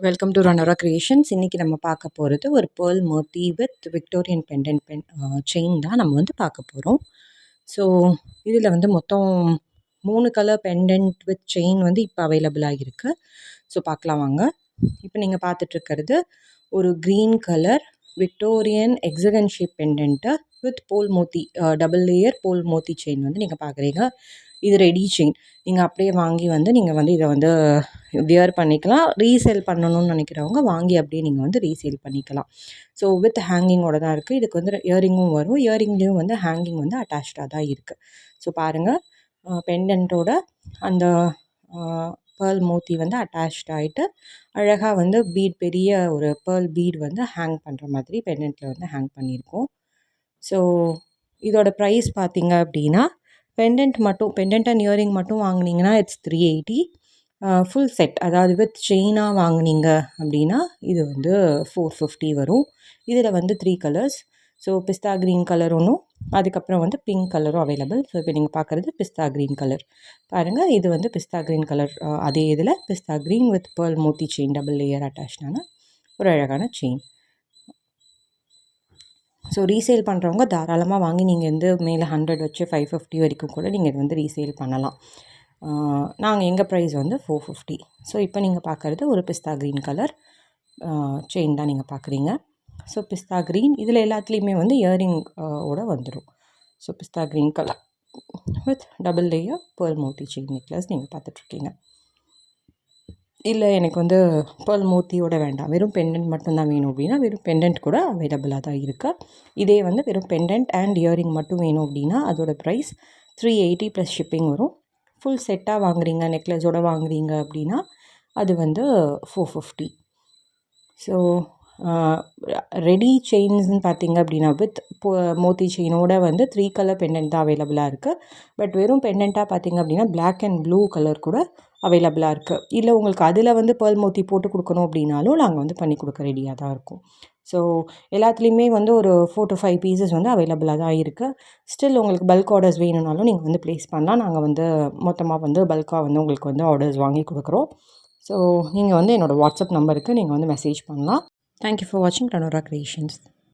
Welcome to ரனோரா creations. இன்றைக்கி நம்ம பார்க்க போகிறது ஒரு pearl Moti with Victorian pendant chain தான் நம்ம வந்து பார்க்க போகிறோம். ஸோ இதில் வந்து மொத்தம் 3 கலர் பெண்டன்ட் வித் செயின் வந்து இப்போ அவைலபிளாக இருக்குது. ஸோ பார்க்கலாம் வாங்க. இப்போ நீங்கள் பார்த்துட்ருக்கிறது ஒரு green colour Victorian hexagon shape pendant with போல் மோத்தி டபுள் லேயர் போல் மோத்தி செயின் வந்து நீங்கள் பார்க்குறீங்க. இது ரெடி செயின். நீங்கள் அப்படியே வாங்கி வந்து நீங்கள் வந்து இதை வந்து வியர் பண்ணிக்கலாம். ரீசேல் பண்ணணும்னு நினைக்கிறவங்க வாங்கி அப்படியே நீங்கள் வந்து ரீசேல் பண்ணிக்கலாம். ஸோ வித் ஹேங்கிங்கோட தான் இருக்குது. இதுக்கு வந்து இயரிங்கும் வரும். இயரிங்லேயும் வந்து ஹேங்கிங் வந்து அட்டாச்சாக தான் இருக்குது. ஸோ பாருங்கள், பெண்டன்ட்டோட அந்த பேர்ல் மோத்தி வந்து அட்டாச்ட் ஆகிட்டு அழகாக வந்து பீட், பெரிய ஒரு பேர்ல் பீட் வந்து ஹேங் பண்ணுற மாதிரி பெண்டன்ட்டில் வந்து ஹேங் பண்ணியிருக்கோம். ஸோ இதோட ப்ரைஸ் பார்த்தீங்க அப்படின்னா, பெண்டன்ட் அண்ட் இயரிங் மட்டும் வாங்கினீங்கன்னா இட்ஸ் 380. ஃபுல் செட் அதாவது வித் செயினாக வாங்கினீங்க அப்படின்னா இது வந்து 450 வரும். இதில் வந்து 3 கலர்ஸ். ஸோ பிஸ்தா க்ரீன் கலர் ஒன்றும், அதுக்கப்புறம் வந்து பிங்க் கலரும் அவைலபிள். ஸோ இப்போ நீங்கள் பார்க்குறது பிஸ்தா க்ரீன் கலர். பாருங்கள், இது வந்து பிஸ்தா க்ரீன் கலர். அதே இதில் பிஸ்தா க்ரீன் வித் பேர்ல் மோத்தி செயின், டபுள் லேயர் அட்டாச்சான ஒரு அழகான செயின். ஸோ ரீசேல் பண்ணுறவங்க தாராளமாக வாங்கி நீங்கள் வந்து மேலே 100 வச்சு 550 வரைக்கும் கூட நீங்கள் இது வந்து ரீசேல் பண்ணலாம். நாங்கள் எங்கள் ப்ரைஸ் வந்து 450. ஸோ இப்போ நீங்கள் பார்க்குறது ஒரு பிஸ்தா க்ரீன் கலர் செயின் தான் நீங்கள் பார்க்குறீங்க. ஸோ பிஸ்தா க்ரீன் இதில் எல்லாத்துலேயுமே வந்து இயரிங் ஓட வந்துடும். ஸோ பிஸ்தா green colour with double layer pearl மோத்தி செயின் நெக்லஸ் நீங்கள் பார்த்துட்ருக்கீங்க. இல்லை எனக்கு வந்து பேர்ல் மோத்தியோட வேண்டாம், வெறும் பெண்டன்ட் மட்டும்தான் வேணும் அப்படின்னா வெறும் பெண்டன்ட் கூட அவைலபிளாக தான் இருக்குது. இதே வந்து வெறும் பெண்டன்ட் அண்ட் இயரிங் மட்டும் வேணும் அப்படின்னா அதோட ப்ரைஸ் 380 ப்ளஸ் ஷிப்பிங் வரும். ஃபுல் செட்டாக வாங்குறீங்க, நெக்லஸோடு வாங்குறீங்க அப்படின்னா அது வந்து 450. ஸோ ரெடி செயின்ஸ்ன்னு பார்த்தீங்க அப்படின்னா வித் மோத்தி செயினோட வந்து 3 கலர் பெண்டன்ட் தான் அவைலபிளாக இருக்குது. பட் வெறும் பெண்டண்ட்டாக பார்த்தீங்க அப்படின்னா பிளாக் அண்ட் ப்ளூ கலர் கூட அவைலபிளாக இருக்குது. இல்லை உங்களுக்கு அதில் வந்து பேர்ல் மோத்தி போட்டு கொடுக்கணும் அப்படின்னாலும் நாங்கள் வந்து பண்ணி கொடுக்க ரெடியாக தான் இருக்கும். ஸோ எல்லாத்துலேயுமே வந்து ஒரு 4 to 5 பீசஸ் வந்து அவைலபிளாக தான் இருக்குது. ஸ்டில் உங்களுக்கு பல்க் ஆர்டர்ஸ் வேணும்னாலும் நீங்கள் வந்து ப்ளேஸ் பண்ணலாம். நாங்கள் வந்து மொத்தமாக வந்து பல்காக வந்து உங்களுக்கு வந்து ஆர்டர்ஸ் வாங்கி கொடுக்குறோம். ஸோ நீங்கள் வந்து என்னோடய வாட்ஸ்அப் நம்பருக்கு நீங்கள் வந்து மெசேஜ் பண்ணலாம். Thank you for watching Ranora Creations.